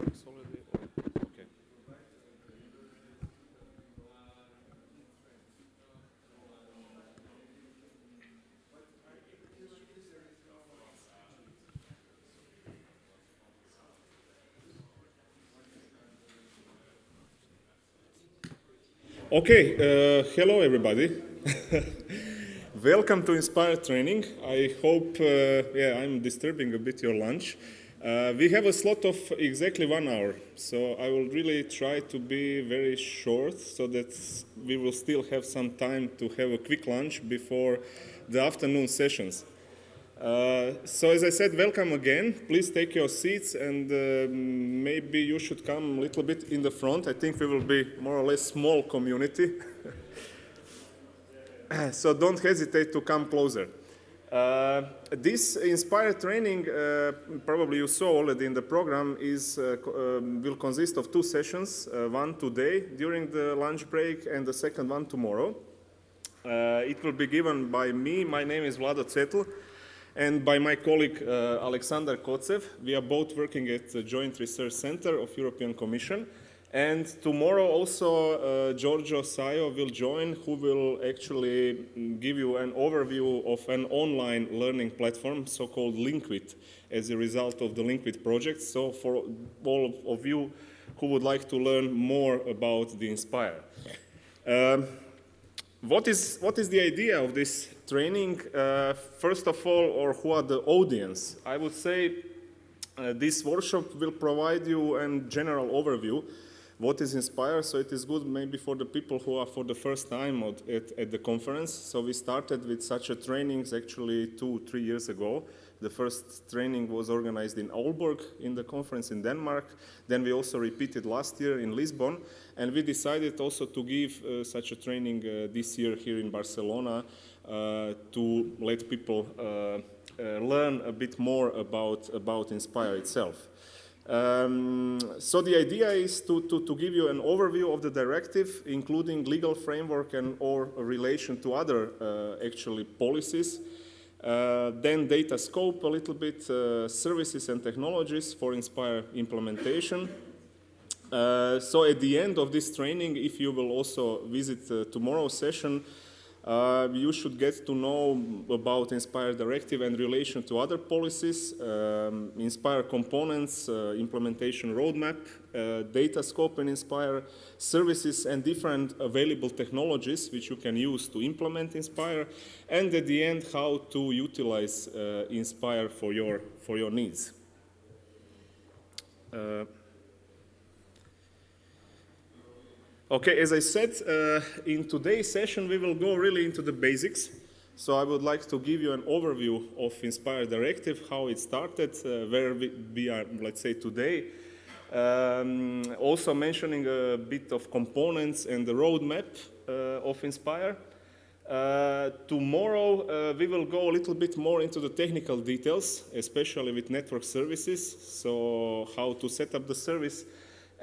works already? Okay. Okay, hello everybody. Welcome to Inspire Training. I hope, I'm disturbing a bit your lunch. We have a slot of exactly 1 hour, so I will really try to be very short so that we will still have some time to have a quick lunch before the afternoon sessions. So as I said, welcome again. Please take your seats and maybe you should come a little bit in the front. I think we will be more or less small community. So don't hesitate to come closer. This Inspire training, probably you saw already in the program, will consist of 2 sessions, one today during the lunch break and the second one tomorrow. It will be given by me. My name is Vlado Cetl. And by my colleague Aleksandar Kocev. We are both working at the Joint Research Center of European Commission. And tomorrow also Giorgio Saio will join, who will actually give you an overview of an online learning platform, so-called Linkwit, as a result of the Linkwit project. So for all of you who would like to learn more about the Inspire. What is the idea of this training? First of all, or who are the audience? I would say this workshop will provide you a general overview what is Inspire, so it is good maybe for the people who are for the first time at the conference. So we started with such a trainings actually 2-3 years ago. The first training was organized in Aalborg in the conference in Denmark. Then we also repeated last year in Lisbon. And we decided also to give such a training this year here in Barcelona to let people learn a bit more about Inspire itself. So the idea is to give you an overview of the directive, including legal framework and or relation to other actually policies. Then data scope a little bit, services and technologies for Inspire implementation. So at the end of this training, if you will also visit tomorrow's session, you should get to know about Inspire Directive and relation to other policies, Inspire components, implementation roadmap, data scope in Inspire, services and different available technologies which you can use to implement Inspire, and at the end how to utilize Inspire for your needs. Okay, as I said, in today's session we will go really into the basics. So I would like to give you an overview of Inspire Directive, how it started, where we are, let's say, today. Also mentioning a bit of components and the roadmap of Inspire. Tomorrow we will go a little bit more into the technical details, especially with network services, so how to set up the service,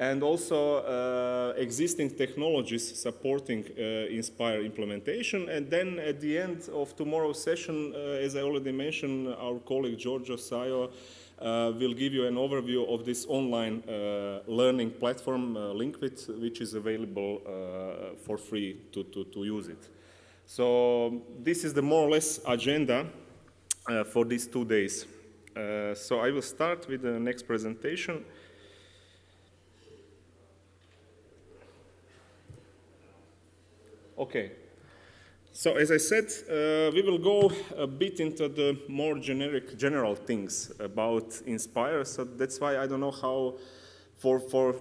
and also existing technologies supporting Inspire implementation. And then at the end of tomorrow's session, as I already mentioned, our colleague Giorgio Saio will give you an overview of this online learning platform, Linkwit, which is available for free to use it. So this is the more or less agenda for these 2 days. So I will start with the next presentation. Okay, so as I said, we will go a bit into the more general things about Inspire. So that's why I don't know how, for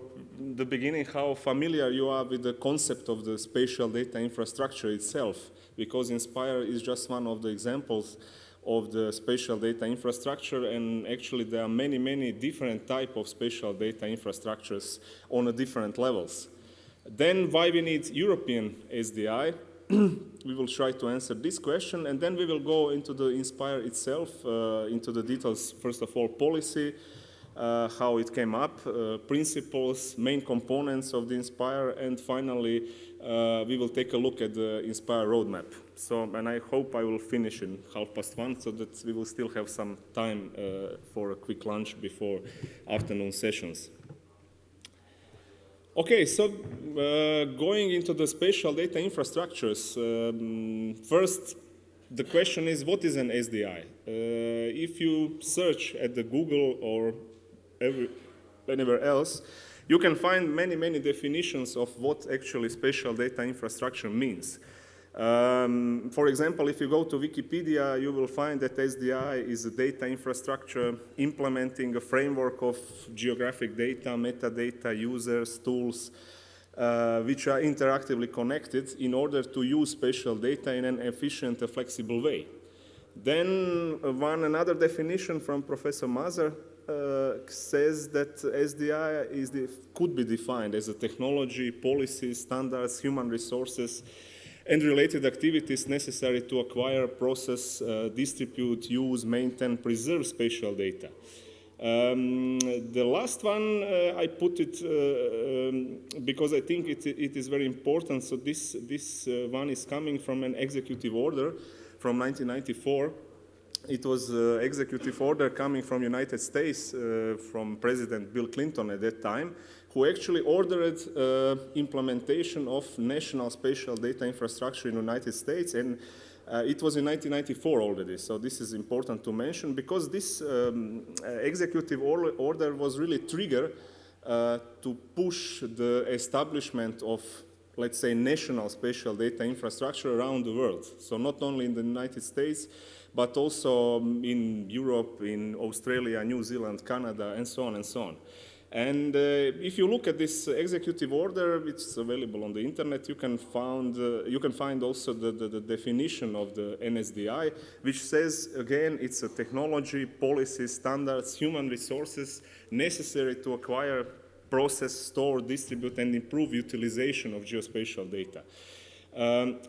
the beginning, how familiar you are with the concept of the spatial data infrastructure itself, because Inspire is just one of the examples of the spatial data infrastructure, and actually there are many different types of spatial data infrastructures on different levels. Then why we need European SDI? We will try to answer this question, and then we will go into the Inspire itself, into the details, first of all, policy, how it came up, principles, main components of the Inspire, and finally, we will take a look at the Inspire roadmap. So, and I hope I will finish in 1:30 so that we will still have some time for a quick lunch before afternoon sessions. Okay, so going into the spatial data infrastructures, first the question is, what is an SDI? If you search at the Google or anywhere else, you can find many definitions of what actually spatial data infrastructure means. For example, if you go to Wikipedia, you will find that SDI is a data infrastructure implementing a framework of geographic data, metadata, users, tools, which are interactively connected in order to use spatial data in an efficient and flexible way. Then another definition from Professor Mazur says that SDI could be defined as a technology, policies, standards, human resources, and related activities necessary to acquire, process, distribute, use, maintain, preserve spatial data. The last one, I put it because I think it is very important. So this one is coming from an executive order from 1994. It was an executive order coming from United States, from President Bill Clinton at that time, who actually ordered implementation of national spatial data infrastructure in the United States, and it was in 1994 already. So this is important to mention because this executive order was really trigger to push the establishment of, let's say, national spatial data infrastructure around the world. So not only in the United States, but also in Europe, in Australia, New Zealand, Canada, and so on and so on. And if you look at this executive order, it's available on the internet. You can find also the definition of the NSDI, which says, again, it's a technology, policy, standards, human resources necessary to acquire, process, store, distribute, and improve utilization of geospatial data.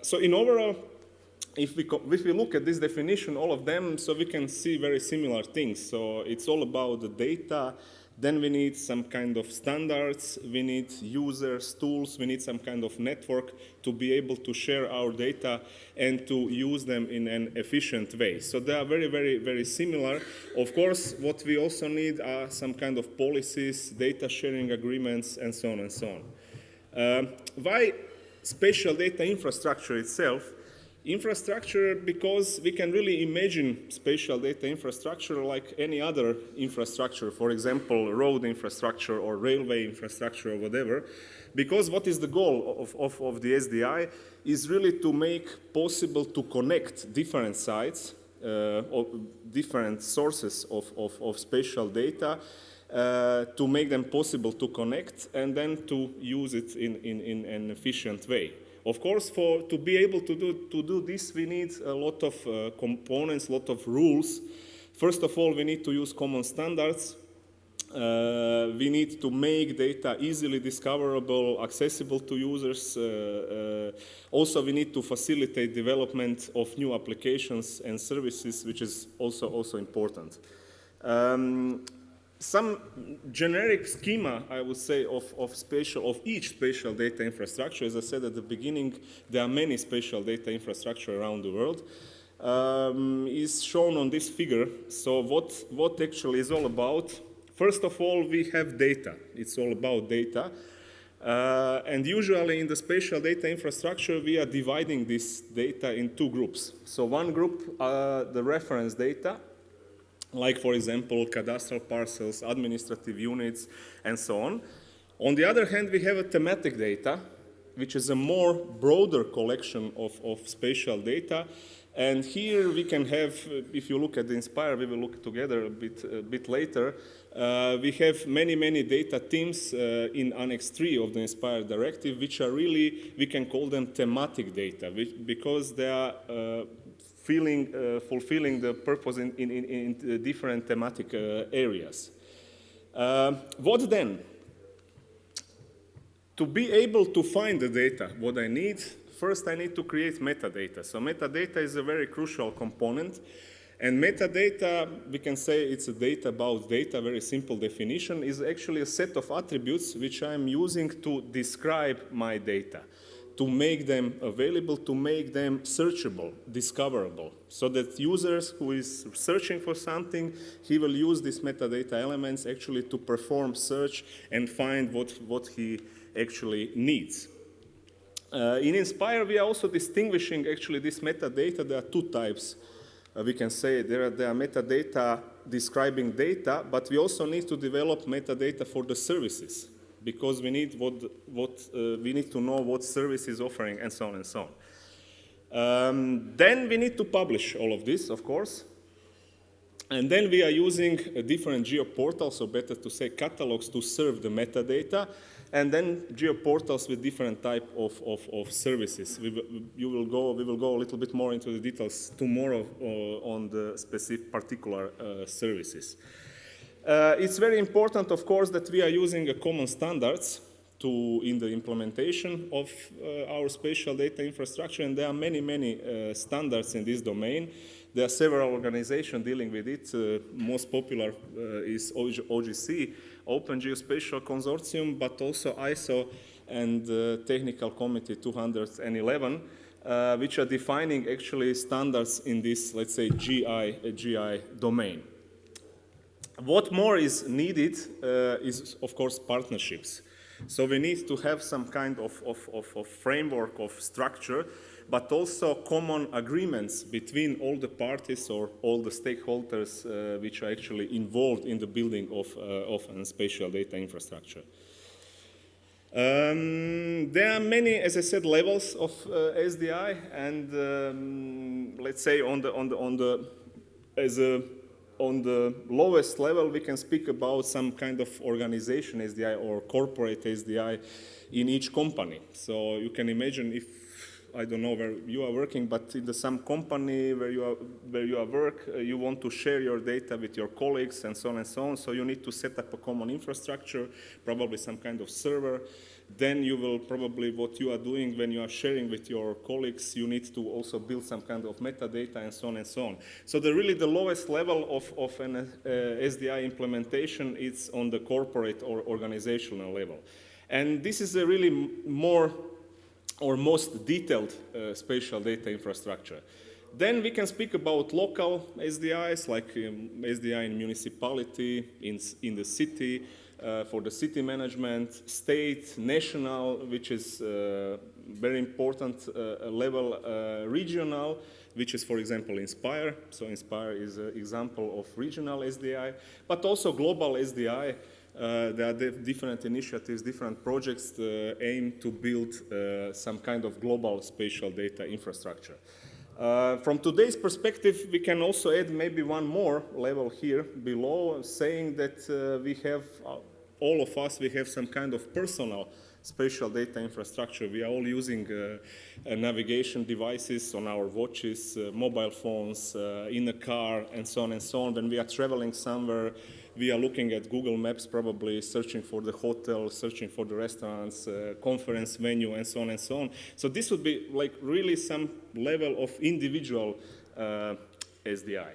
So in overall, if we look at this definition, all of them, so we can see very similar things. So it's all about the data. Then we need some kind of standards, we need users, tools, we need some kind of network to be able to share our data and to use them in an efficient way. So they are very similar. Of course, what we also need are some kind of policies, data sharing agreements, and so on and so on. Why spatial data infrastructure itself? Infrastructure, because we can really imagine spatial data infrastructure like any other infrastructure, for example, road infrastructure or railway infrastructure or whatever, because what is the goal of the SDI is really to make possible to connect different sites, or different sources of spatial data, to make them possible to connect and then to use it in an efficient way. Of course, to be able to do this, we need a lot of components, a lot of rules. First of all, we need to use common standards. We need to make data easily discoverable, accessible to users. Also, we need to facilitate development of new applications and services, which is also important. Some generic schema, I would say, of each spatial data infrastructure. As I said at the beginning, there are many spatial data infrastructure around the world, is shown on this figure. So what actually is all about? First of all, we have data. It's all about data. And usually in the spatial data infrastructure, we are dividing this data in two groups. So one group are the reference data, like, for example, cadastral parcels, administrative units, and so on. On the other hand, we have a thematic data, which is a more broader collection of spatial data. And here we can have, if you look at the Inspire, we will look together a bit later, we have many data teams in Annex 3 of the Inspire directive, which are really, we can call them thematic data, because they are fulfilling the purpose in different thematic areas. What then? To be able to find the data, what I need, first I need to create metadata. So metadata is a very crucial component. And metadata, we can say it's a data about data, very simple definition, is actually a set of attributes which I'm using to describe my data, to make them available, to make them searchable, discoverable, so that users who is searching for something, he will use these metadata elements actually to perform search and find what he actually needs. In Inspire, we are also distinguishing actually this metadata. There are two types. We can say there are metadata describing data, but we also need to develop metadata for the services, because we need we need to know what service is offering, and so on and so on. Then we need to publish all of this, of course. And then we are using a different geoportals, or better to say catalogs, to serve the metadata, and then geoportals with different type of services. We will go a little bit more into the details tomorrow on the specific particular services. It's very important, of course, that we are using a common standards in the implementation of our spatial data infrastructure, and there are many standards in this domain. There are several organizations dealing with it. Most popular is OGC, Open Geospatial Consortium, but also ISO and Technical Committee 211, which are defining actually standards in this, let's say, GI domain. What more is needed is, of course, partnerships. So we need to have some kind of framework of structure, but also common agreements between all the parties or all the stakeholders which are actually involved in the building of a spatial data infrastructure. There are many, as I said, levels of SDI, and let's say on the lowest level, we can speak about some kind of organization SDI or corporate SDI in each company. So you can imagine if, I don't know where you are working, but in some company where you work, you want to share your data with your colleagues and so on and so on. So you need to set up a common infrastructure, probably some kind of server. Then you will probably, what you are doing when you are sharing with your colleagues, you need to also build some kind of metadata and so on and so on. So really the lowest level of an SDI implementation is on the corporate or organizational level. And this is a really more or most detailed spatial data infrastructure. Then we can speak about local SDIs, like SDI in municipality, in the city, for the city management, state, national, which is very important level, regional, which is, for example, Inspire. So Inspire is an example of regional SDI, but also global SDI. There are different initiatives, different projects aim to build some kind of global spatial data infrastructure. From today's perspective, we can also add maybe one more level here below, saying that we have, all of us, we have some kind of personal spatial data infrastructure. We are all using navigation devices on our watches, mobile phones, in a car, and so on and so on. When we are traveling somewhere, we are looking at Google Maps, probably searching for the hotel, searching for the restaurants, conference venue, and so on and so on. So this would be like really some level of individual SDI.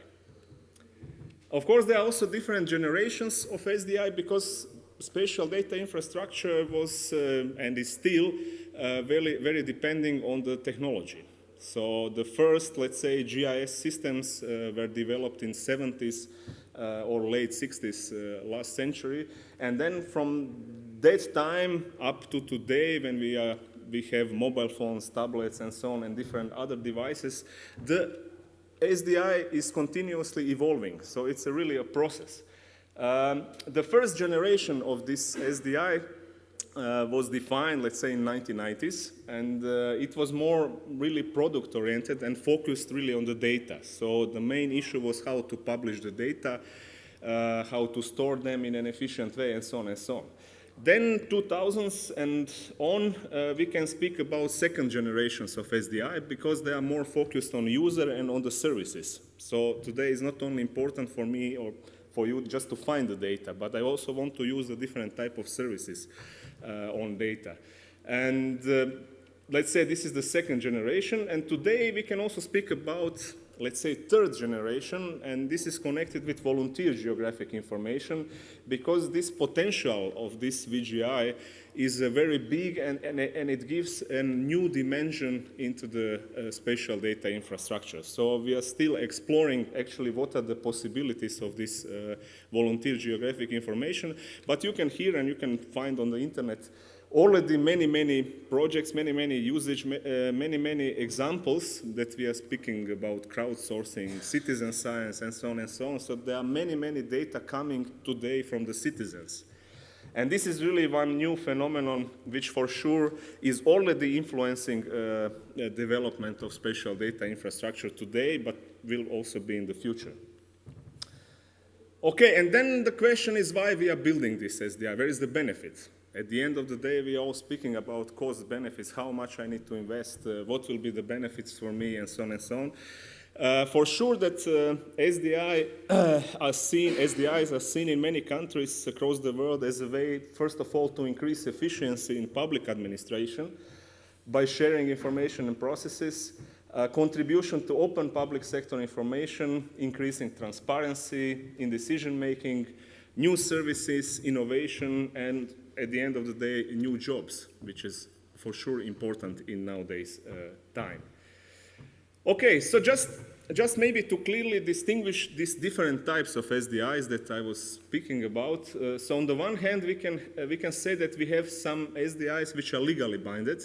Of course, there are also different generations of SDI, because spatial data infrastructure was and is still very depending on the technology. So the first, let's say, GIS systems were developed in 70s or late 60s last century. And then from that time up to today, when we have mobile phones, tablets, and so on, and different other devices, the SDI is continuously evolving. So it's really a process. The first generation of this SDI was defined, let's say, in 1990s, and it was more really product-oriented and focused really on the data. So the main issue was how to publish the data, how to store them in an efficient way, and so on and so on. Then 2000s and on, we can speak about second generations of SDI, because they are more focused on user and on the services. So today is not only important for me or for you just to find the data, but I also want to use a different type of services on data. And let's say this is the second generation, and today we can also speak about let's say, third generation, and this is connected with volunteer geographic information, because this potential of this VGI is very big, and it gives a new dimension into the spatial data infrastructure. So we are still exploring actually what are the possibilities of this volunteer geographic information, but you can hear and you can find on the internet already many projects, many usage, many examples that we are speaking about crowdsourcing, citizen science, and so on and so on. So there are many data coming today from the citizens. And this is really one new phenomenon which for sure is already influencing development of spatial data infrastructure today, but will also be in the future. Okay, and then the question is why we are building this SDI, where is the benefit? At the end of the day, we are all speaking about cost benefits, how much I need to invest, what will be the benefits for me, and so on and so on. For sure that SDIs are seen in many countries across the world as a way, first of all, to increase efficiency in public administration by sharing information and processes, contribution to open public sector information, increasing transparency in decision making, new services, innovation, and at the end of the day, new jobs, which is for sure important in nowadays time. Okay, so just maybe to clearly distinguish these different types of SDIs that I was speaking about. So on the one hand, we can say that we have some SDIs which are legally binded,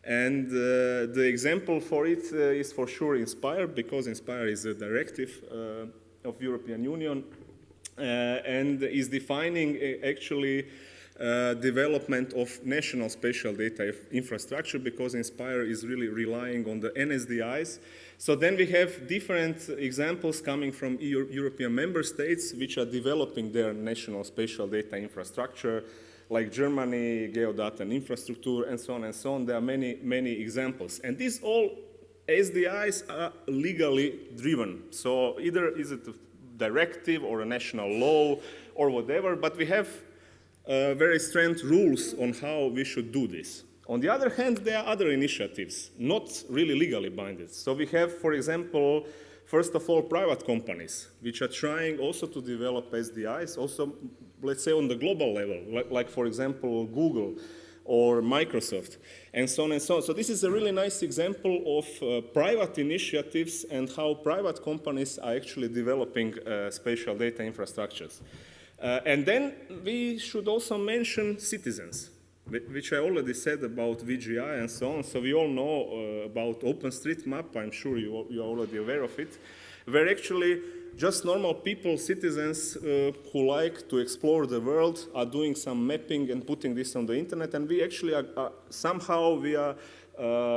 and the example for it is for sure Inspire, because Inspire is a directive of European Union and is defining actually development of national spatial data infrastructure, because Inspire is really relying on the NSDIs. So then we have different examples coming from European member states which are developing their national spatial data infrastructure, like Germany, Geodata and Infrastructure, and so on and so on. There are many examples. And these all SDIs are legally driven. So either is it a directive or a national law or whatever, but we have very strict rules on how we should do this. On the other hand, there are other initiatives, not really legally binding. So we have, for example, first of all, private companies, which are trying also to develop SDIs, also, let's say, on the global level, like for example, Google or Microsoft, and so on and so on. So this is a really nice example of private initiatives and how private companies are actually developing spatial data infrastructures. And then we should also mention citizens, which I already said about VGI and so on. So we all know about OpenStreetMap. I'm sure you are already aware of it, where actually just normal people, citizens who like to explore the world are doing some mapping and putting this on the internet. And we actually are somehow we are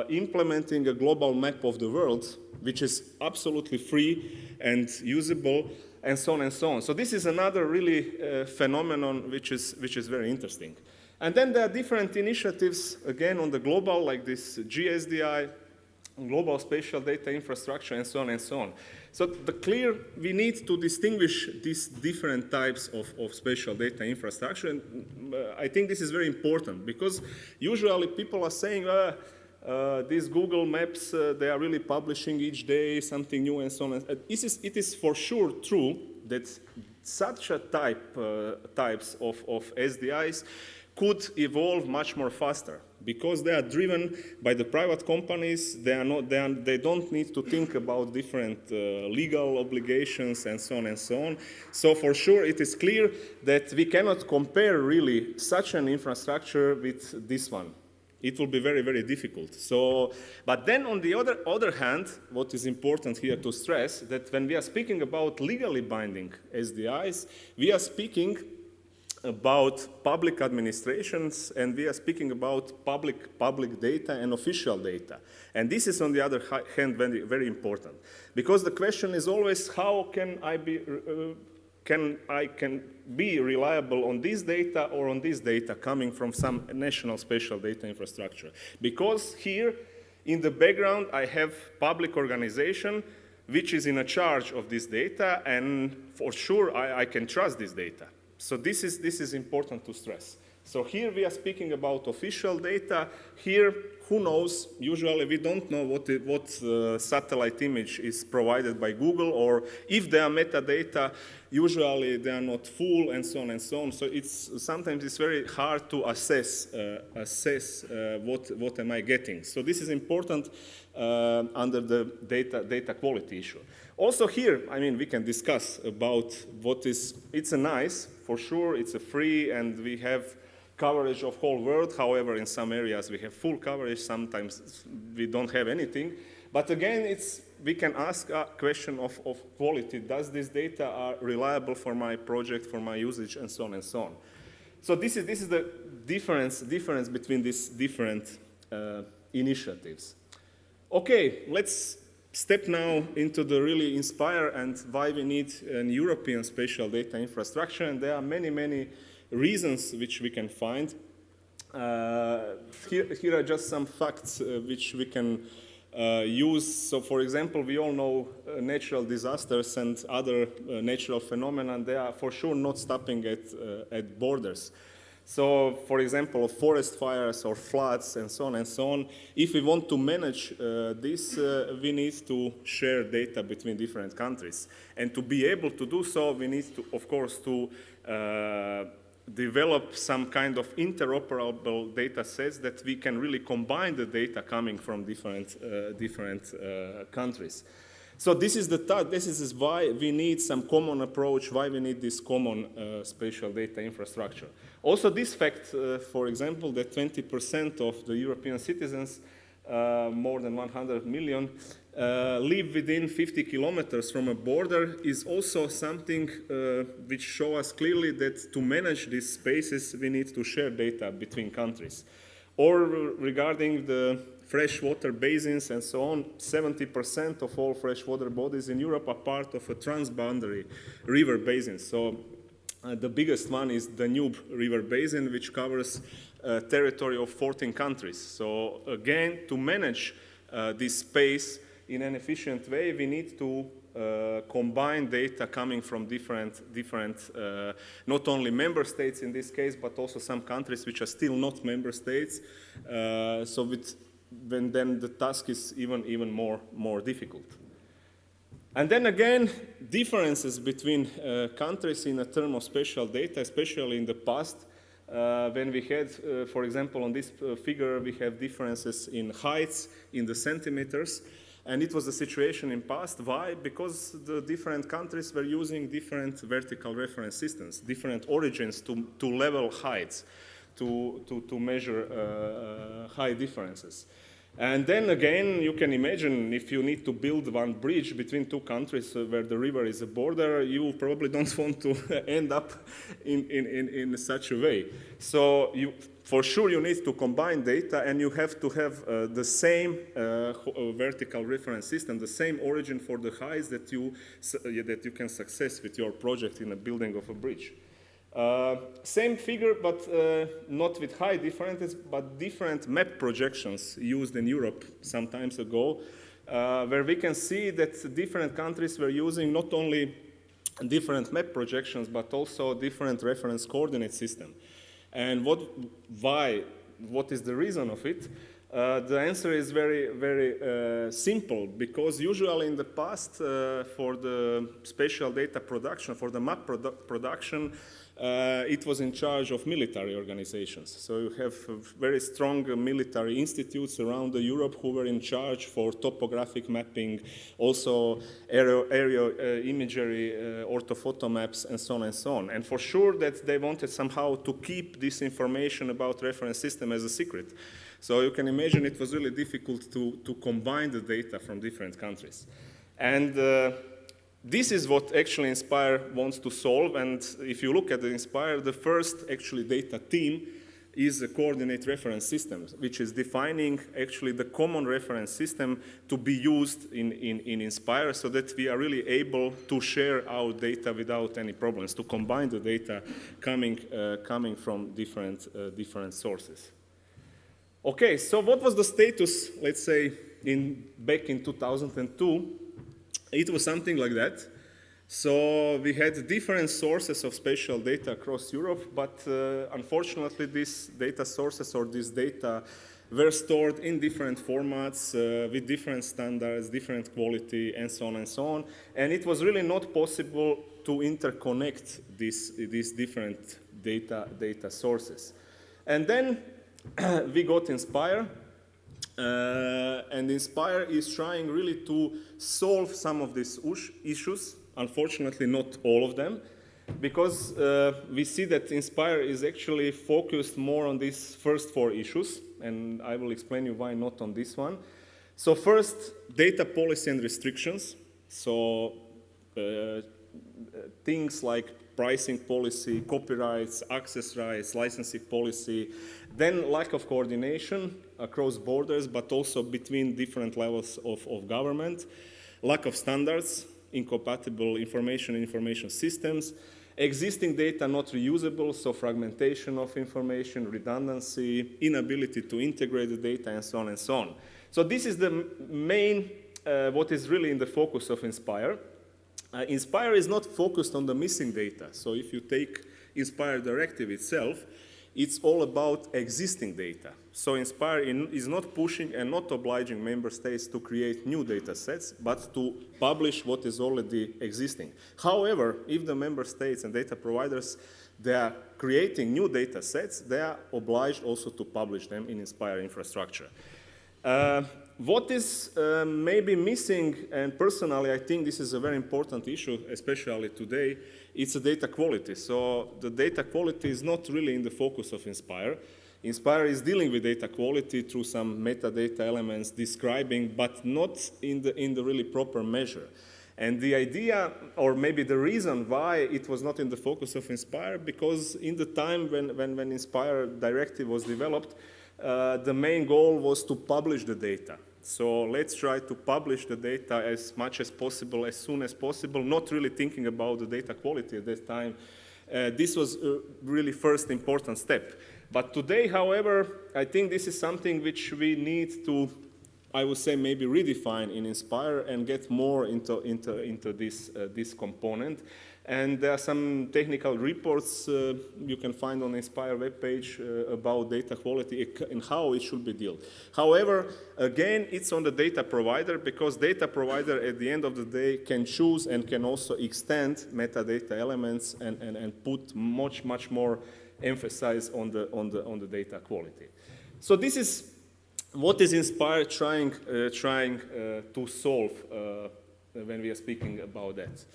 implementing a global map of the world, which is absolutely free and usable, and so on and so on. So this is another really phenomenon which is very interesting. And then there are different initiatives, again, on the global, like this GSDI, Global Spatial Data Infrastructure, and so on and so on. So we need to distinguish these different types of spatial data infrastructure, and I think this is very important, because usually people are saying, these Google Maps, they are really publishing each day something new and so on. It is for sure true that such a types of SDIs could evolve much more faster, because they are driven by the private companies. They don't need to think about different legal obligations and so on and so on. So for sure, it is clear that we cannot compare really such an infrastructure with this one. It will be very difficult. So, but then on the other hand, what is important here to stress, that when we are speaking about legally binding SDIs, we are speaking about public administrations, and we are speaking about public data and official data. And this is, on the other hand, very important, because the question is always, how can I be reliable on this data or on this data coming from some national spatial data infrastructure? Because here in the background I have public organization which is in a charge of this data, and for sure I can trust this data. So this is important to stress. So here we are speaking about official data. Here, who knows? Usually we don't know what satellite image is provided by Google, or if they are metadata, usually they are not full, and so on and so on. So sometimes it's very hard to assess what am I getting. So this is important under the data quality issue. Also here, I mean, we can discuss about it's a nice, for sure, it's a free, and we have coverage of whole world. However, in some areas we have full coverage, sometimes we don't have anything. But again, we can ask a question of quality. Does this data are reliable for my project, for my usage, and so on and so on. So this is the difference between these different initiatives. Okay, let's step now into the really Inspire and why we need an European spatial data infrastructure. And there are many reasons which we can find. Here are just some facts which we can use. So for example, we all know natural disasters and other natural phenomena. They are for sure not stopping at borders. So for example, forest fires or floods and so on. If we want to manage this, we need to share data between different countries. And to be able to do so, we need to, of course, to develop some kind of interoperable data sets that we can really combine the data coming from different countries. So this is why we need some common approach, why we need this common spatial data infrastructure. Also this fact, for example, that 20% of the European citizens, more than 100 million, live within 50 kilometers from a border is also something which shows us clearly that to manage these spaces, we need to share data between countries. Or regarding the freshwater basins and so on, 70% of all freshwater bodies in Europe are part of a transboundary river basin. So the biggest one is the Danube River Basin, which covers a territory of 14 countries. So again, to manage this space in an efficient way, we need to combine data coming from different not only member states in this case, but also some countries which are still not member states. Then the task is even more difficult. And then again, differences between countries in a term of spatial data, especially in the past, when we had, for example, on this figure, we have differences in heights, in the centimeters. And it was the situation in past. Why? Because the different countries were using different vertical reference systems, different origins to level heights, to measure high differences. And then again, you can imagine if you need to build one bridge between two countries where the river is a border, you probably don't want to end up in such a way. So for sure you need to combine data, and you have to have the same vertical reference system, the same origin for the heights that you can success with your project in the building of a bridge. Same figure, but not with high differences, but different map projections used in Europe some time ago, where we can see that different countries were using not only different map projections, but also different reference coordinate system. And what is the reason of it? The answer is very simple, because usually in the past, for the spatial data production, for the map production, it was in charge of military organizations. So you have very strong military institutes around Europe who were in charge for topographic mapping, also aerial imagery, orthophoto maps, and so on and so on. And for sure that they wanted somehow to keep this information about reference system as a secret. So you can imagine it was really difficult to combine the data from different countries. And this is what actually Inspire wants to solve. And if you look at the Inspire, the first actually data team is a coordinate reference system, which is defining actually the common reference system to be used in Inspire, so that we are really able to share our data without any problems, to combine the data coming from different sources. Okay, so what was the status, let's say, back in 2002? It was something like that. So we had different sources of spatial data across Europe, but unfortunately these data sources or this data were stored in different formats with different standards, different quality, and so on and so on. And it was really not possible to interconnect these different data sources. And then we got Inspire. And Inspire is trying really to solve some of these issues, unfortunately not all of them, because we see that Inspire is actually focused more on these first 4 issues, and I will explain you why not on this one. So first, data policy and restrictions. So things like pricing policy, copyrights, access rights, licensing policy, then lack of coordination across borders, but also between different levels of government, lack of standards, incompatible information systems, existing data not reusable, so fragmentation of information, redundancy, inability to integrate the data, and so on and so on. So this is the main, what is really in the focus of Inspire. Inspire is not focused on the missing data. So if you take Inspire directive itself, it's all about existing data. So Inspire is not pushing and not obliging member states to create new data sets, but to publish what is already existing. However, if the member states and data providers, they are creating new data sets, they are obliged also to publish them in Inspire infrastructure. What is maybe missing, and personally I think this is a very important issue, especially today, it's the data quality. So the data quality is not really in the focus of Inspire. Inspire is dealing with data quality through some metadata elements describing, but not in the really proper measure. And the idea, or maybe the reason why it was not in the focus of Inspire, because in the time when Inspire directive was developed, the main goal was to publish the data. So let's try to publish the data as much as possible, as soon as possible, not really thinking about the data quality at that time. This was a really first important step. But today, however, I think this is something which we need to, I would say, maybe redefine in Inspire and get more into this component. And there are some technical reports you can find on the Inspire webpage about data quality and how it should be dealt. However, again, it's on the data provider, because data provider at the end of the day can choose and can also extend metadata elements and put much more emphasis on the data quality. So this is what is Inspire trying to solve when we are speaking about that.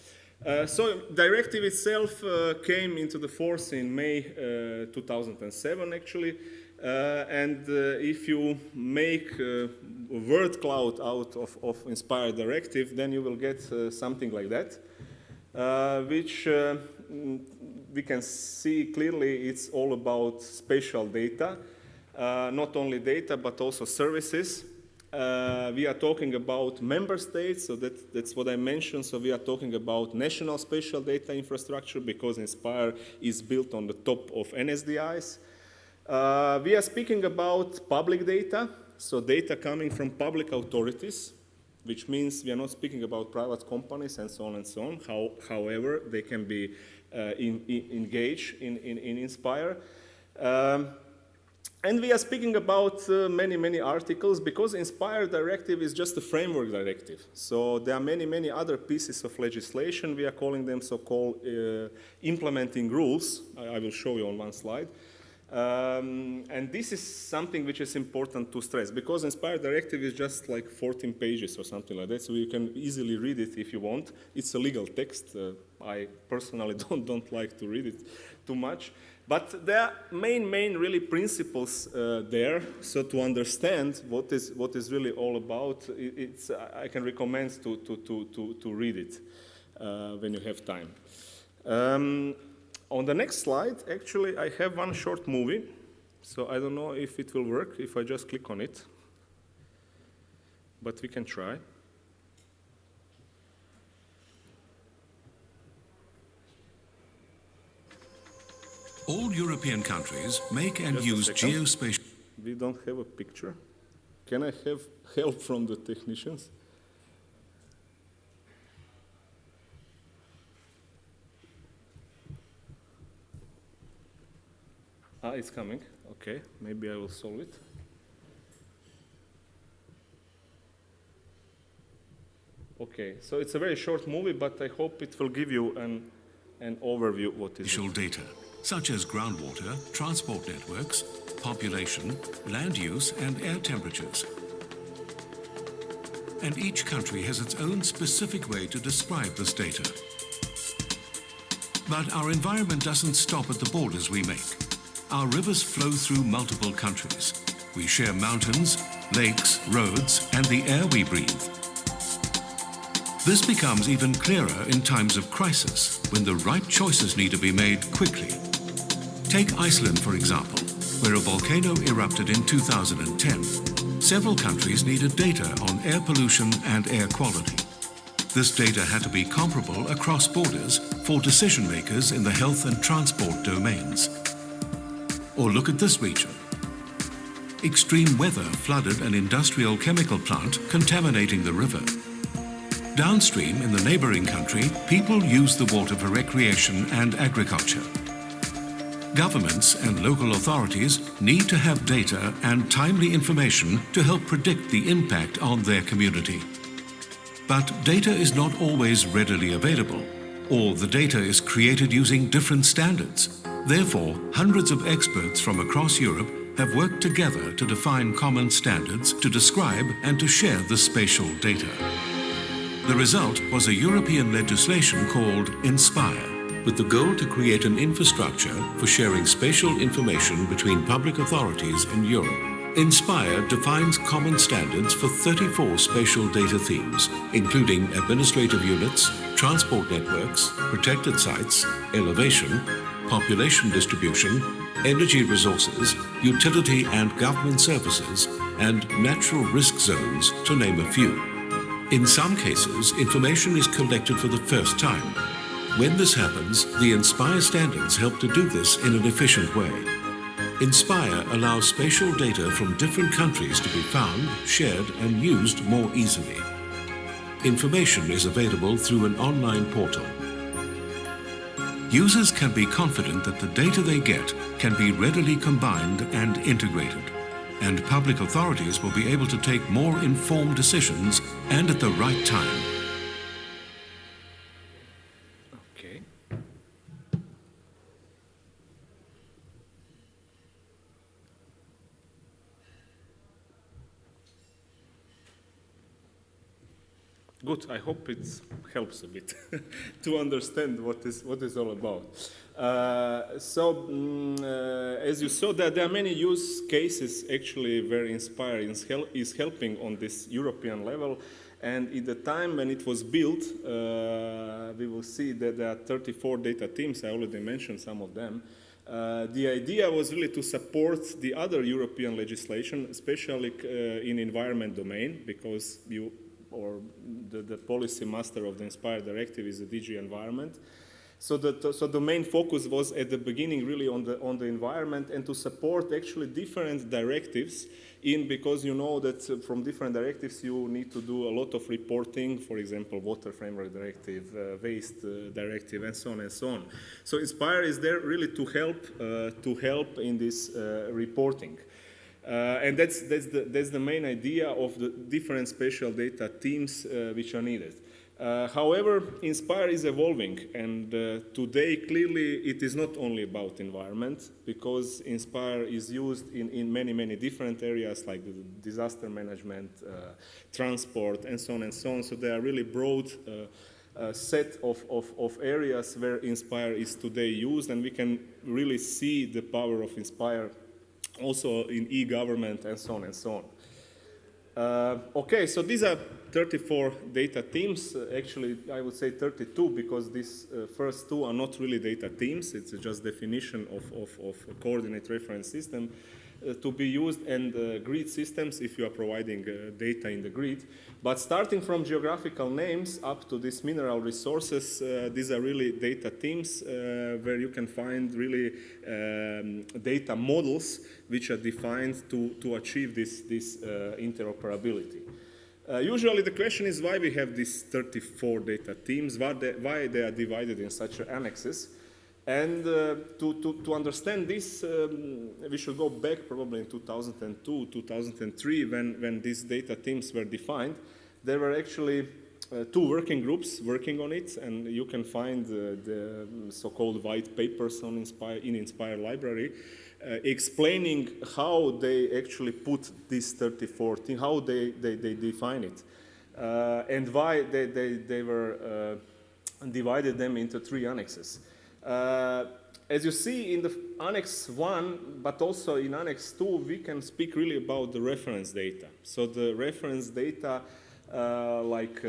So directive itself came into the force in May 2007, actually. And if you make a word cloud out of Inspire directive, then you will get something like that, which we can see clearly it's all about spatial data, not only data, but also services. We are talking about member states, so that's what I mentioned. So we are talking about national spatial data infrastructure, because Inspire is built on the top of NSDIs. We are speaking about public data, so data coming from public authorities, which means we are not speaking about private companies and so on and so on. However, they can be engaged in Inspire. And we are speaking about many articles, because Inspire directive is just a framework directive. So there are many other pieces of legislation. We are calling them so-called implementing rules. I will show you on one slide. And this is something which is important to stress, because Inspire directive is just like 14 pages or something like that, so you can easily read it if you want. It's a legal text. I personally don't like to read it too much. But there are main really principles there. So to understand what is really all about, I can recommend to read it when you have time. On the next slide, actually, I have one short movie. So I don't know if it will work if I just click on it, but we can try. All European countries make and use geospatial. We don't have a picture. Can I have help from the technicians? It's coming. Okay, maybe I will solve it. Okay, so it's a very short movie, but I hope it will give you an overview what is Spatial data, such as groundwater, transport networks, population, land use, and air temperatures. And each country has its own specific way to describe this data. But our environment doesn't stop at the borders we make. Our rivers flow through multiple countries. We share mountains, lakes, roads, and the air we breathe. This becomes even clearer in times of crisis, when the right choices need to be made quickly. Take Iceland, for example, where a volcano erupted in 2010. Several countries needed data on air pollution and air quality. This data had to be comparable across borders for decision makers in the health and transport domains. Or look at this region. Extreme weather flooded an industrial chemical plant, contaminating the river. Downstream in the neighboring country, people use the water for recreation and agriculture. Governments and local authorities need to have data and timely information to help predict the impact on their community. But data is not always readily available, or the data is created using different standards. Therefore, hundreds of experts from across Europe have worked together to define common standards to describe and to share the spatial data. The result was a European legislation called INSPIRE, with the goal to create an infrastructure for sharing spatial information between public authorities in Europe. INSPIRE defines common standards for 34 spatial data themes, including administrative units, transport networks, protected sites, elevation, population distribution, energy resources, utility and government services, and natural risk zones, to name a few. In some cases, information is collected for the first time. When this happens, the INSPIRE standards help to do this in an efficient way. INSPIRE allows spatial data from different countries to be found, shared, and used more easily. Information is available through an online portal. Users can be confident that the data they get can be readily combined and integrated, and public authorities will be able to take more informed decisions and at the right time. Okay. Good. I hope it helps a bit to understand what is all about. As you saw, there are many use cases actually where INSPIRE is helping on this European level. And at the time when it was built, we will see that there are 34 data teams. I already mentioned some of them. The idea was really to support the other European legislation, especially in environment domain, because the policy master of the INSPIRE directive is the DG Environment. So the main focus was at the beginning really on the environment, and to support actually different directives because you know that from different directives you need to do a lot of reporting, for example, Water Framework Directive, Waste Directive, and so on and so on. So INSPIRE is there really to help in this reporting. And that's the main idea of the different spatial data teams which are needed. However, INSPIRE is evolving, and today clearly it is not only about environment, because INSPIRE is used in many different areas like disaster management, transport, and so on and so on. So there are really broad set of areas where INSPIRE is today used, and we can really see the power of INSPIRE also in e-government and so on and so on. Okay, so these are 34 data teams. Actually, I would say 32 because these first two are not really data teams. It's just definition of a coordinate reference system to be used, and grid systems if you are providing data in the grid. But starting from geographical names up to these mineral resources, these are really data teams where you can find really data models which are defined to achieve this interoperability. Usually the question is why we have these 34 data teams, why they are divided in such annexes. And to understand this, we should go back probably in 2002, 2003, when these data teams were defined. There were actually two working groups working on it, and you can find the so-called white papers on in Inspire library, explaining how they actually put this 34 thing, how they define it, and why they were divided them into three annexes. As you see in the Annex 1, but also in Annex 2, we can speak really about the reference data. So the reference data like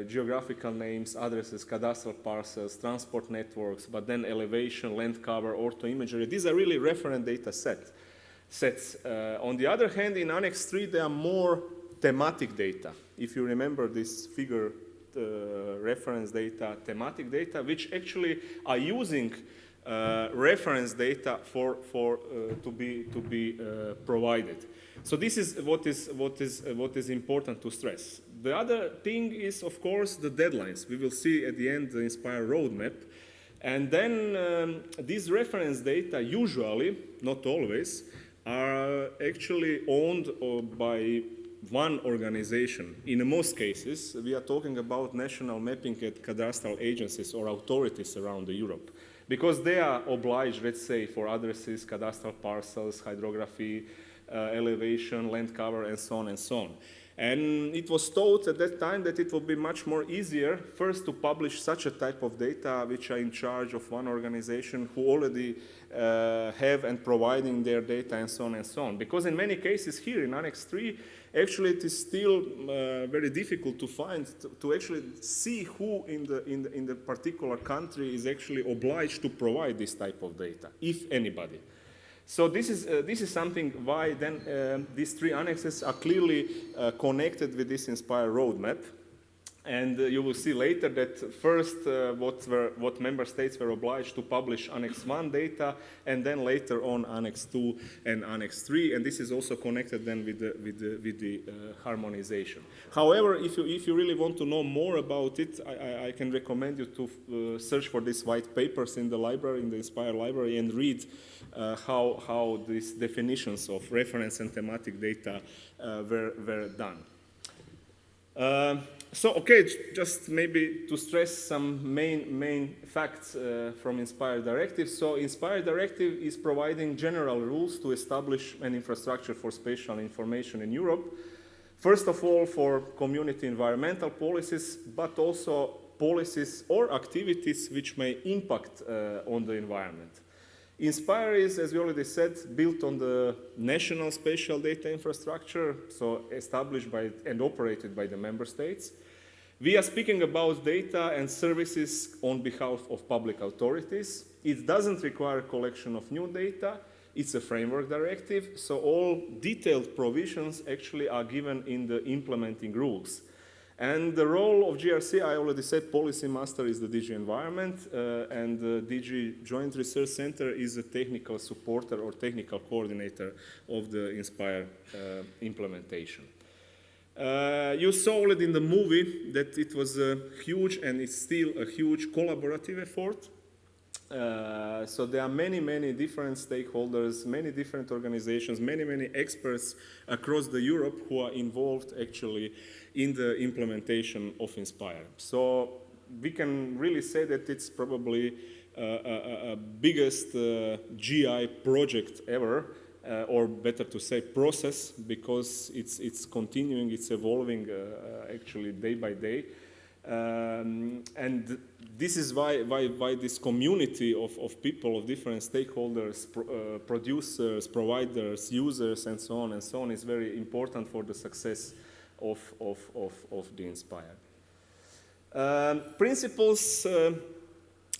geographical names, addresses, cadastral parcels, transport networks, but then elevation, land cover, ortho imagery. These are really reference data sets. On the other hand, in Annex 3, there are more thematic data. If you remember this figure, reference data, thematic data, which actually are using reference data to be provided. So this is what is important to stress. The other thing is, of course, the deadlines. We will see at the end the Inspire roadmap. And then these reference data usually, not always, are actually owned by one organization. In most cases, we are talking about national mapping and cadastral agencies or authorities around Europe, because they are obliged, let's say, for addresses, cadastral parcels, hydrography, elevation, land cover, and so on and so on. And it was thought at that time that it would be much more easier first to publish such a type of data which are in charge of one organization who already have and providing their data and so on and so on. Because in many cases here in Annex 3, actually it is still very difficult to find, to actually see who in the particular country is actually obliged to provide this type of data, if anybody. So this is something why then these three annexes are clearly connected with this Inspire roadmap. And you will see later that first what member states were obliged to publish Annex 1 data, and then later on Annex 2 and Annex 3, and this is also connected then with the harmonization. However, if you really want to know more about it, I can recommend you to search for these white papers in the library, in the Inspire library, and read how these definitions of reference and thematic data were done. So, okay, just maybe to stress some main facts from Inspire Directive. So, Inspire Directive is providing general rules to establish an infrastructure for spatial information in Europe. First of all, for community environmental policies, but also policies or activities which may impact on the environment. Inspire is, as we already said, built on the national spatial data infrastructure, so established by and operated by the member states. We are speaking about data and services on behalf of public authorities. It doesn't require collection of new data. It's a framework directive, so all detailed provisions actually are given in the implementing rules. And the role of GRC, I already said, policy master is the DG Environment, and the DG Joint Research Center is a technical supporter or technical coordinator of the Inspire implementation. You saw already in the movie that it was a huge, and it's still a huge collaborative effort. So there are many different stakeholders, many different organizations, many experts across Europe who are involved actually in the implementation of Inspire. So we can really say that it's probably a biggest GI project ever, or better to say process, because it's continuing, it's evolving actually day by day. And this is why this community of people, of different stakeholders, producers, providers, users, and so on is very important for the success of the Inspire. Principles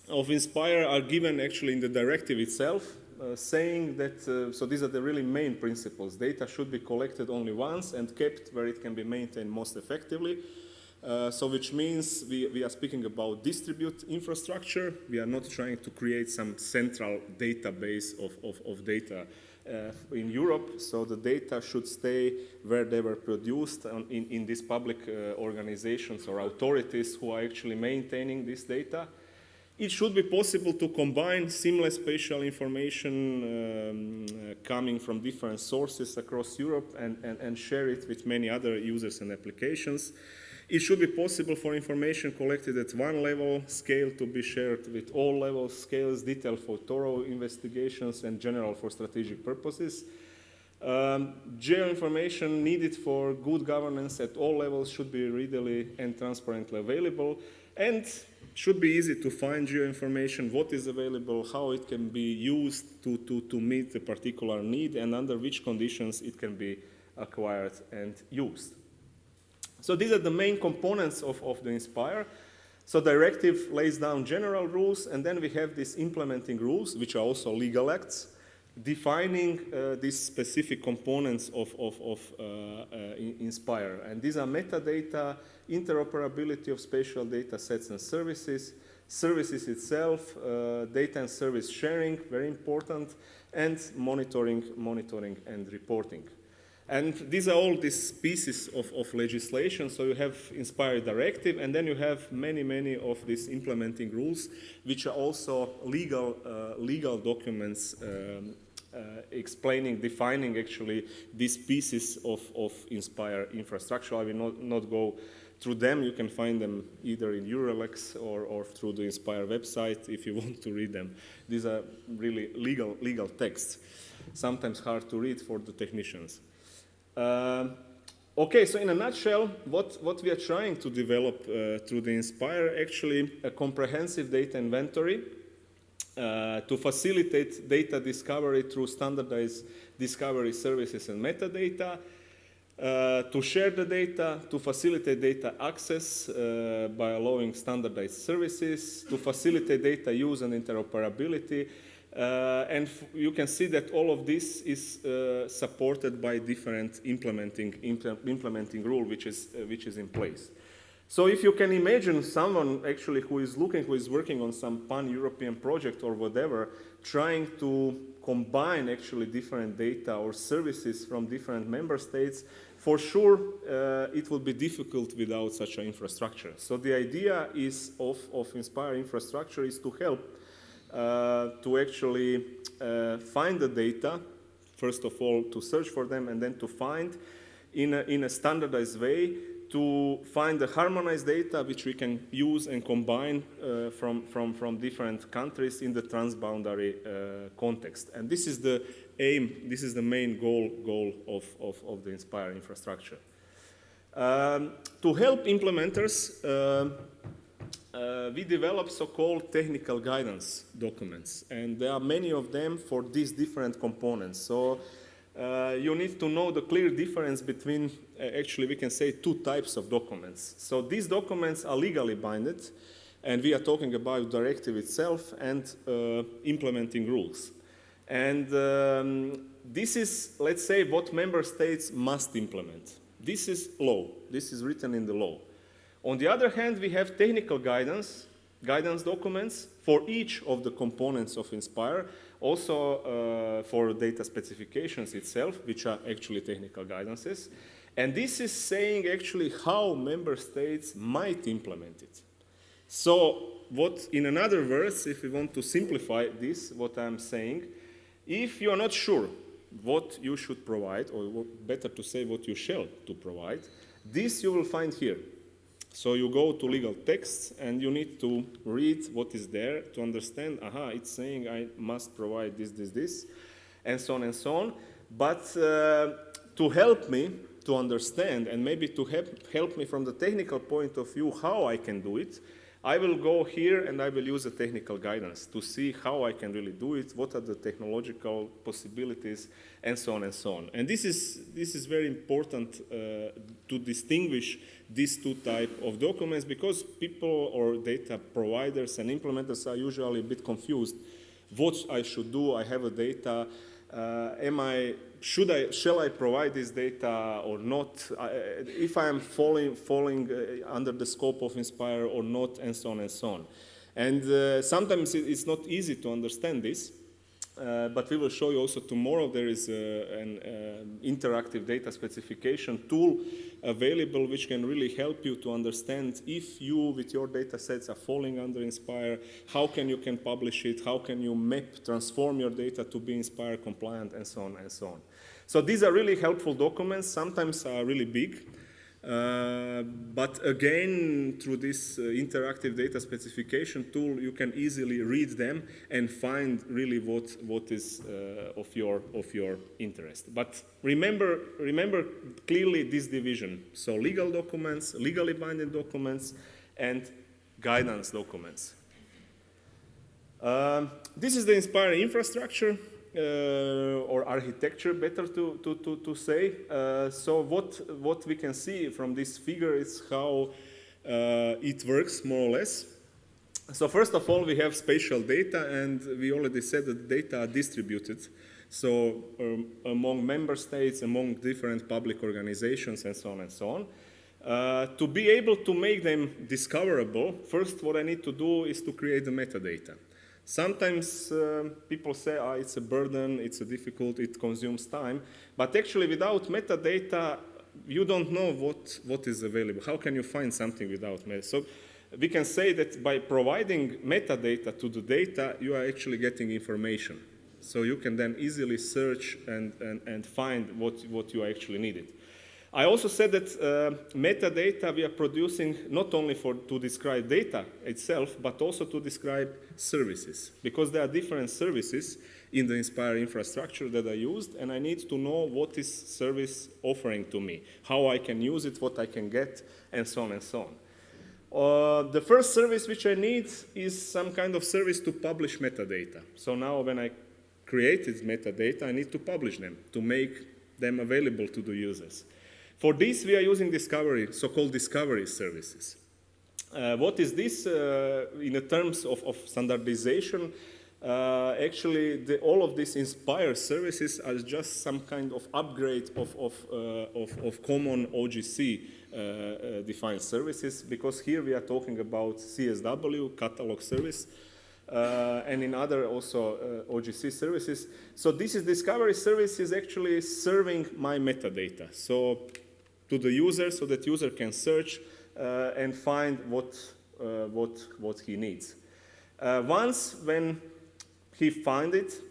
of Inspire are given actually in the directive itself, saying that, so these are the really main principles. Data should be collected only once and kept where it can be maintained most effectively. So which means we are speaking about distribute infrastructure. We are not trying to create some central database of data in Europe. So the data should stay where they were produced in these public organizations or authorities who are actually maintaining this data. It should be possible to combine seamless spatial information coming from different sources across Europe and share it with many other users and applications. It should be possible for information collected at one level scale to be shared with all level scales, detailed for thorough investigations and general for strategic purposes. Geo-information needed for good governance at all levels should be readily and transparently available, and should be easy to find geo-information, what is available, how it can be used to meet a particular need, and under which conditions it can be acquired and used. So these are the main components of the Inspire. So directive lays down general rules, and then we have these implementing rules, which are also legal acts, defining these specific components of Inspire. And these are metadata, interoperability of spatial data sets and services, services itself, data and service sharing, very important, and monitoring and reporting. And these are all these pieces of legislation. So you have Inspire Directive, and then you have many of these implementing rules, which are also legal documents explaining, defining actually these pieces of Inspire infrastructure. I will not go through them. You can find them either in Eurelex or through the Inspire website if you want to read them. These are really legal texts, sometimes hard to read for the technicians. Okay, so in a nutshell, what we are trying to develop through the Inspire, actually a comprehensive data inventory to facilitate data discovery through standardized discovery services and metadata, to share the data, to facilitate data access by allowing standardized services, to facilitate data use and interoperability. And you can see that all of this is supported by different implementing rule which is in place. So if you can imagine someone actually who is working on some pan-European project or whatever, trying to combine actually different data or services from different member states, for sure it will be difficult without such an infrastructure. So the idea is of Inspire infrastructure is to help to actually find the data, first of all to search for them, and then to find in a standardized way, to find the harmonized data which we can use and combine from different countries in the transboundary context. And this is the aim, this is the main goal of the Inspire infrastructure. To help implementers, we develop so-called technical guidance documents, and there are many of them for these different components. So you need to know the clear difference between, actually we can say, two types of documents. So these documents are legally binding, and we are talking about directive itself and implementing rules. And this is, let's say, what member states must implement. This is law. This is written in the law. On the other hand, we have technical guidance documents for each of the components of Inspire, also for data specifications itself, which are actually technical guidances. And this is saying actually how member states might implement it. So what, in another words, if we want to simplify this, what I'm saying, if you're not sure what you should provide, or better to say what you shall to provide, this you will find here. So you go to legal texts and you need to read what is there to understand, aha, it's saying I must provide this, and so on and so on. But to help me to understand, and maybe to help me from the technical point of view how I can do it, I will go here and I will use a technical guidance to see how I can really do it, what are the technological possibilities, and so on and so on. And this is very important to distinguish these two types of documents, because people or data providers and implementers are usually a bit confused. What I should do, I have a data, shall I provide this data or not? If I am falling under the scope of Inspire or not, and so on and so on. And sometimes it's not easy to understand this, but we will show you also tomorrow there is an interactive data specification tool available which can really help you to understand if you with your data sets are falling under Inspire, how can you publish it, how can you transform your data to be Inspire compliant, and so on and so on. So these are really helpful documents, sometimes are really big. But again, through this interactive data specification tool, you can easily read them and find really what is of your interest. But remember clearly this division. So legal documents, legally binding documents, and guidance documents. This is the Inspire infrastructure. Or architecture, better to say. So what we can see from this figure is how it works, more or less. So first of all, we have spatial data, and we already said that data are distributed. So among member states, among different public organizations, and so on and so on. To be able to make them discoverable, first what I need to do is to create the metadata. Sometimes people say, it's a burden, it's difficult, it consumes time. But actually, without metadata, you don't know what is available. How can you find something without metadata? So we can say that by providing metadata to the data, you are actually getting information. So you can then easily search and find what you actually needed. I also said that metadata we are producing not only to describe data itself, but also to describe services, because there are different services in the Inspire infrastructure that are used, and I need to know what is service offering to me, how I can use it, what I can get, and so on and so on. The first service which I need is some kind of service to publish metadata. So now when I created metadata, I need to publish them, to make them available to the users. For this, we are using discovery, so-called discovery services. What is this in the terms of standardization? Actually, all of these Inspire services are just some kind of upgrade of common OGC defined services, because here we are talking about CSW, catalog service, and in other also OGC services. So this is discovery service is actually serving my metadata. So to the user, so that user can search and find what he needs. Once when he finds it,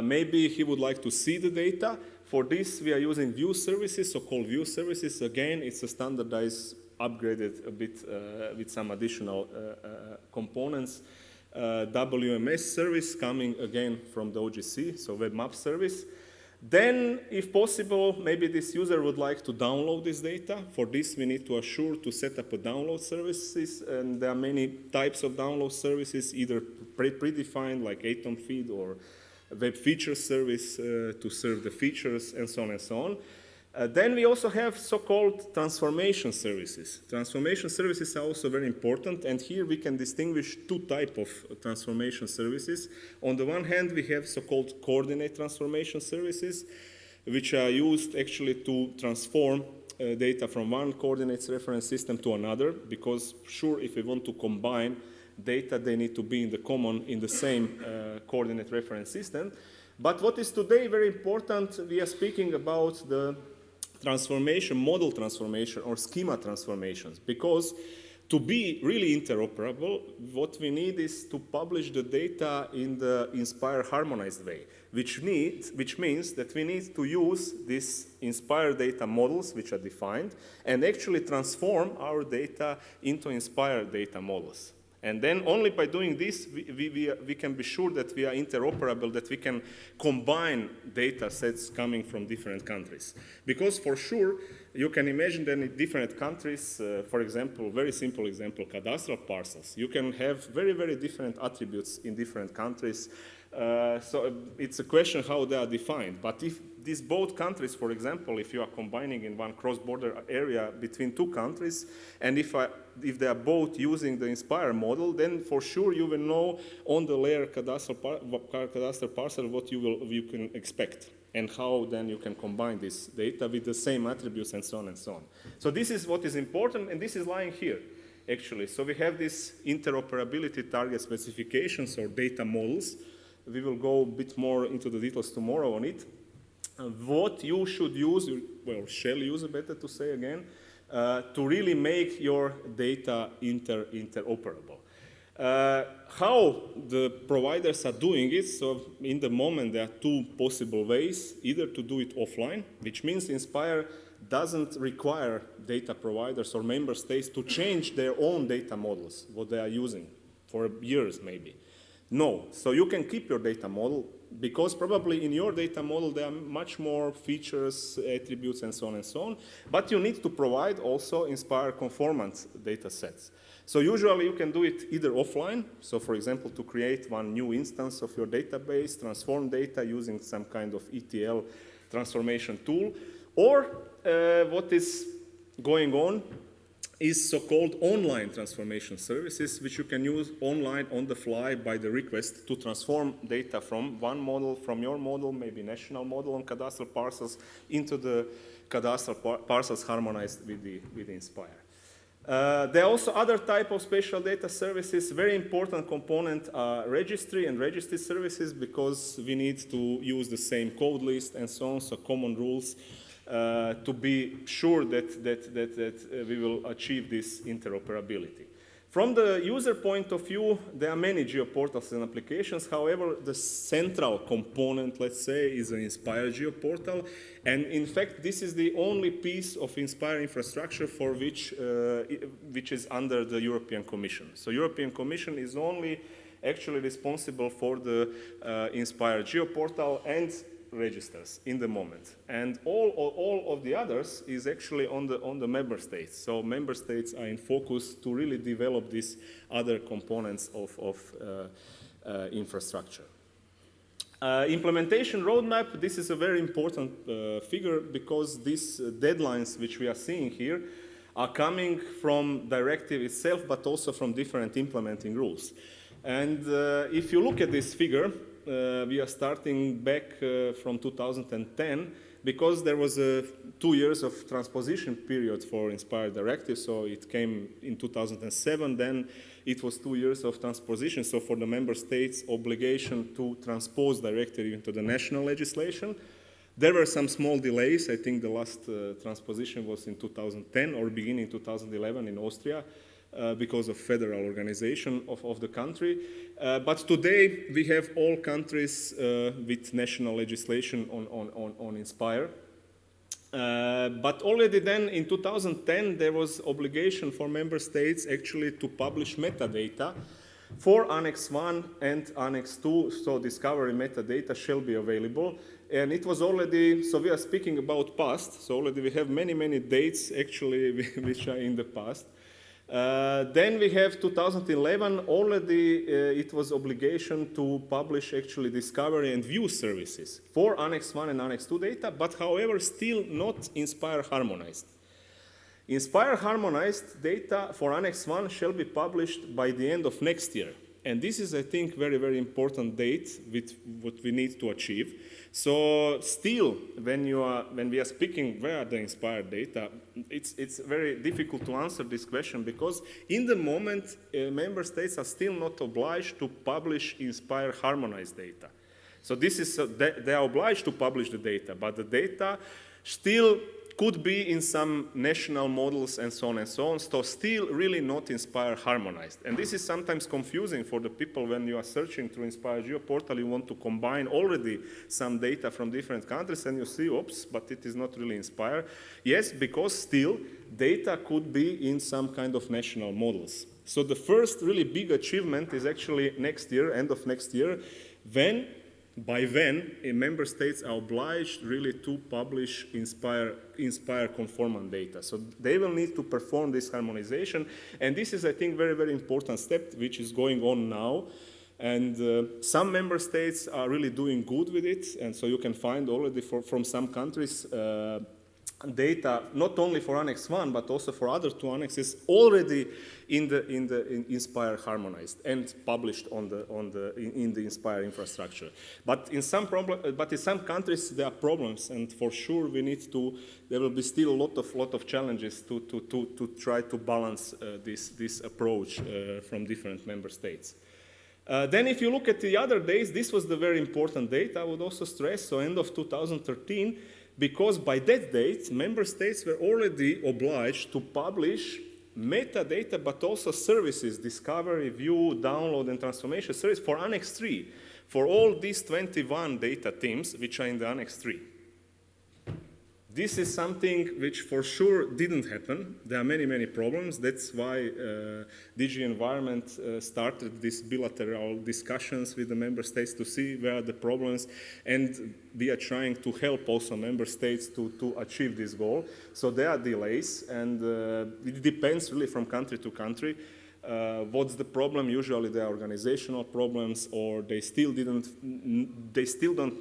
maybe he would like to see the data. For this, we are using view services, so-called view services. Again, it's a standardized, upgraded a bit with some additional components. WMS service coming again from the OGC, so web map service. Then, if possible, maybe this user would like to download this data. For this, we need to assure to set up a download services, and there are many types of download services, either predefined like ATOM feed or web feature service to serve the features, and so on and so on. Then we also have so-called transformation services. Transformation services are also very important, and here we can distinguish two types of transformation services. On the one hand, we have so-called coordinate transformation services, which are used actually to transform data from one coordinates reference system to another, because sure, if we want to combine data, they need to be in the same coordinate reference system. But what is today very important, we are speaking about the transformation, model transformation, or schema transformations, because to be really interoperable, what we need is to publish the data in the Inspire harmonized way, which means that we need to use these Inspire data models, which are defined, and actually transform our data into Inspire data models. And then only by doing this, we can be sure that we are interoperable, that we can combine data sets coming from different countries. Because for sure, you can imagine that in different countries, for example, very simple example, cadastral parcels, you can have very, very different attributes in different countries. So it's a question how they are defined. But if these both countries, for example, if you are combining in one cross-border area between two countries, and if they are both using the Inspire model, then for sure you will know on the layer cadastral parcel what you can expect, and how then you can combine this data with the same attributes and so on and so on. So this is what is important, and this is lying here, actually. So we have this interoperability target specifications or data models. We will go a bit more into the details tomorrow on it. What you should use, well, shall use, better to say again, to really make your data interoperable. How the providers are doing it, so in the moment there are two possible ways, either to do it offline, which means Inspire doesn't require data providers or member states to change their own data models, what they are using for years maybe. No, so you can keep your data model because probably in your data model there are much more features, attributes, and so on, but you need to provide also Inspire conformant data sets. So usually you can do it either offline, so for example to create one new instance of your database, transform data using some kind of ETL transformation tool, or what is going on is so-called online transformation services, which you can use online on the fly by the request to transform data from one model, from your model, maybe national model on cadastral parcels, into the cadastral parcels harmonized with the Inspire. There are also other type of spatial data services. Very important component are registry and registry services because we need to use the same code list and so on, so common rules to be sure that we will achieve this interoperability. From the user point of view, there are many geoportals and applications. However, the central component, let's say, is an Inspire geoportal. And in fact, this is the only piece of Inspire infrastructure for which is under the European Commission. So European Commission is only actually responsible for the Inspire geoportal and registers in the moment, and all of the others is actually on the member states. So member states are in focus to really develop these other components of infrastructure. Implementation roadmap, this is a very important figure because these deadlines which we are seeing here are coming from directive itself, but also from different implementing rules. And if you look at this figure, we are starting back from 2010 because there was 2 years of transposition period for Inspire Directive, so it came in 2007, then it was 2 years of transposition, so for the member states obligation to transpose directive into the national legislation. There were some small delays. I think the last transposition was in 2010 or beginning 2011 in Austria. Because of federal organization of the country. But today we have all countries with national legislation on Inspire. But already then in 2010 there was obligation for member states actually to publish metadata for Annex 1 and Annex 2, so discovery metadata shall be available. And it was already, so we are speaking about past, so already we have many dates actually which are in the past. Then we have 2011, already it was obligation to publish actually discovery and view services for Annex 1 and Annex 2 data, but however still not Inspire harmonized. Inspire harmonized data for Annex 1 shall be published by the end of next year. And this is, I think, very important date with what we need to achieve. So still, when we are speaking where are the Inspire data, it's very difficult to answer this question because in the moment, member states are still not obliged to publish Inspire harmonized data. So this is, they are obliged to publish the data, but the data still could be in some national models and so on, so still really not Inspire harmonized. And this is sometimes confusing for the people when you are searching through Inspire geoportal, you want to combine already some data from different countries and you see, oops, but it is not really Inspire. Yes, because still data could be in some kind of national models. So the first really big achievement is actually next year, end of next year, by when member states are obliged really to publish Inspire conformant data. So they will need to perform this harmonization, and this is, I think, very important step which is going on now. And some member states are really doing good with it, and so you can find already from some countries data not only for Annex 1 but also for other 2 annexes already in Inspire harmonized and published in the Inspire infrastructure. But in some countries there are problems, and for sure there will be still a lot of challenges to try to balance this approach from different member states. Then if you look at the other dates, this was the very important date I would also stress, so end of 2013, because by that date, member states were already obliged to publish metadata, but also services, discovery, view, download, and transformation service for Annex 3, for all these 21 data teams which are in the Annex 3. This is something which for sure didn't happen. There are many, many problems. That's why DG Environment started these bilateral discussions with the member states to see where are the problems, and we are trying to help also member states to achieve this goal. So there are delays, and it depends really from country to country. What's the problem? Usually there are organizational problems, or they still don't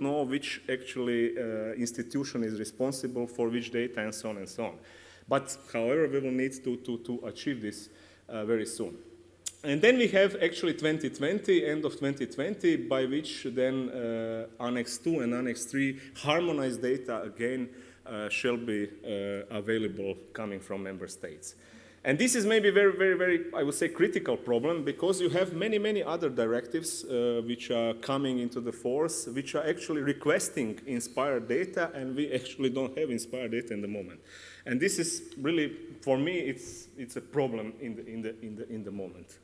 know which actually institution is responsible for which data, and so on and so on. But however, we will need to achieve this very soon. And then we have actually 2020, end of 2020, by which then Annex 2 and Annex 3 harmonized data again shall be available coming from member states. And this is maybe very, very, very, I would say, critical problem, because you have many, many other directives which are coming into the force, which are actually requesting inspired data, and we actually don't have inspired data in the moment. And this is really, for me, it's a problem in the moment.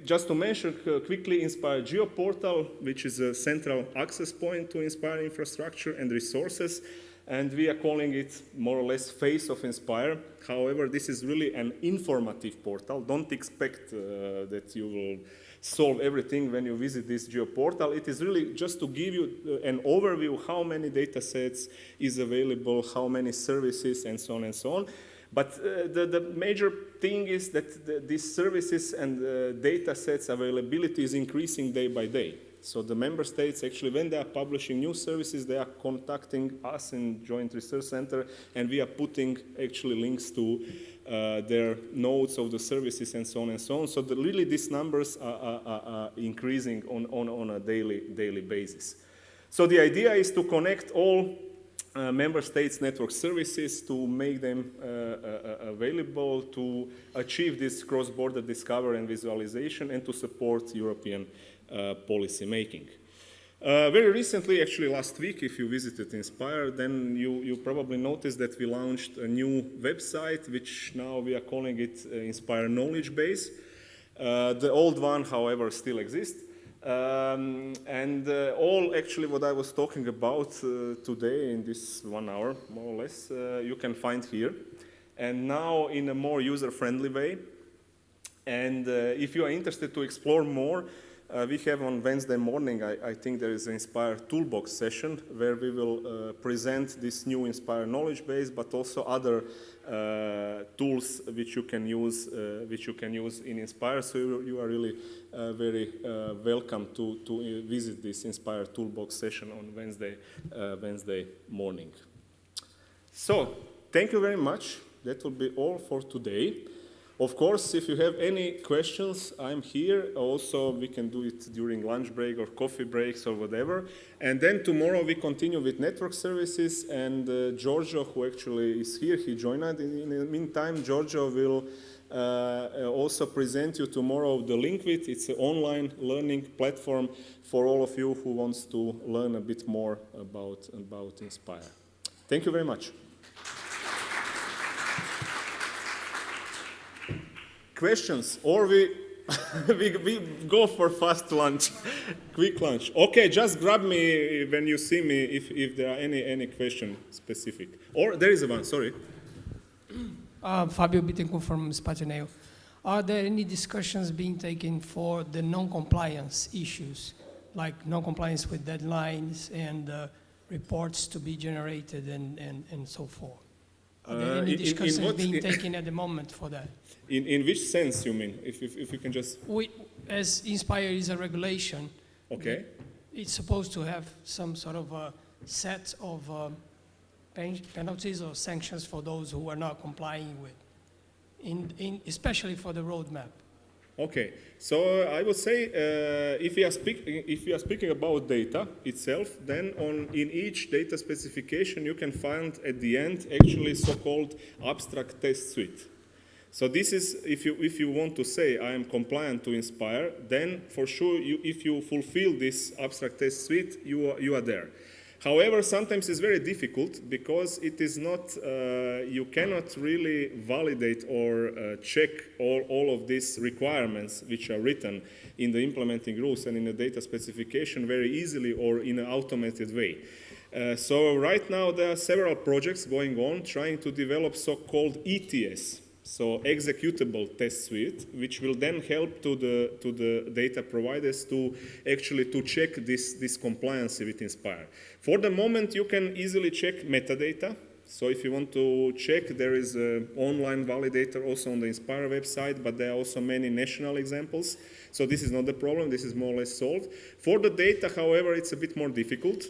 Just to mention quickly, Inspire Geoportal, which is a central access point to Inspire infrastructure and resources. And we are calling it more or less Face of Inspire. However, this is really an informative portal. Don't expect that you will solve everything when you visit this Geoportal. It is really just to give you an overview how many data sets is available, how many services, and so on and so on. But the major thing is that these services and data sets availability is increasing day by day. So the member states, actually, when they are publishing new services, they are contacting us in Joint Research Center, and we are putting actually links to their notes of the services and so on and so on. So really these numbers are increasing on a daily basis. So the idea is to connect all member states' network services to make them available to achieve this cross-border discovery and visualization, and to support European policy making. Very recently, actually last week, if you visited Inspire, then you probably noticed that we launched a new website, which now we are calling it Inspire Knowledgebase. The old one, however, still exists. All actually what I was talking about today in this 1 hour, more or less, you can find here. And now in a more user-friendly way. And if you are interested to explore more, we have on Wednesday morning, I think there is an Inspire Toolbox session where we will present this new Inspire knowledge base, but also other tools which you can use in Inspire. So you are really very welcome to visit this Inspire Toolbox session on Wednesday morning. So thank you very much. That will be all for today. Of course, if you have any questions, I'm here. Also, we can do it during lunch break or coffee breaks or whatever. And then tomorrow we continue with network services, and Giorgio, who actually is here, he joined us. In the meantime, Giorgio will also present you tomorrow the Linkwit. It's an online learning platform for all of you who wants to learn a bit more about Inspire. Thank you very much. Questions, or we go for fast lunch, quick lunch. Okay, just grab me when you see me if there are any question specific. Or there is one, sorry. Fabio Bittencourt from Spatial. Are there any discussions being taken for the non-compliance issues, like non-compliance with deadlines and reports to be generated and so forth? Are there any discussions being taken at the moment for that? In which sense you mean? If you can just... As Inspire is a regulation, okay, it's supposed to have some sort of a set of penalties or sanctions for those who are not complying with, especially for the roadmap. Okay, so I would say if we are speaking about data itself, then in each data specification you can find at the end actually so-called abstract test suite. So this is, if you want to say I am compliant to Inspire, then for sure if you fulfill this abstract test suite, you are there. However, sometimes it's very difficult because it is not, you cannot really validate or check all of these requirements which are written in the implementing rules and in the data specification very easily or in an automated way. So right now there are several projects going on trying to develop so-called ETS, so executable test suite, which will then help to the data providers to actually to check this compliance with Inspire. For the moment, you can easily check metadata. So if you want to check, there is an online validator also on the Inspire website, but there are also many national examples. So this is not the problem, this is more or less solved. For the data, however, it's a bit more difficult.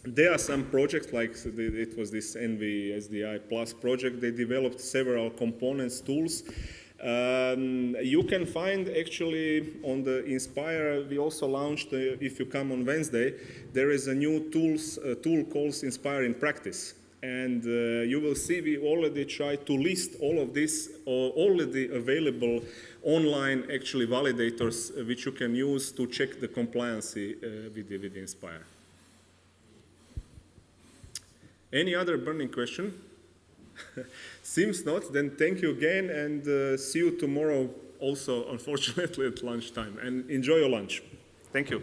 There are some projects, like it was this NVSDI Plus project. They developed several components, tools. You can find actually on the Inspire, we also launched, if you come on Wednesday, there is a new tool called Inspire in Practice. And you will see we already try to list all of this, already available online actually validators which you can use to check the compliance with the Inspire. Any other burning question? Seems not, then thank you again and see you tomorrow also, unfortunately, at lunchtime. And enjoy your lunch. Thank you.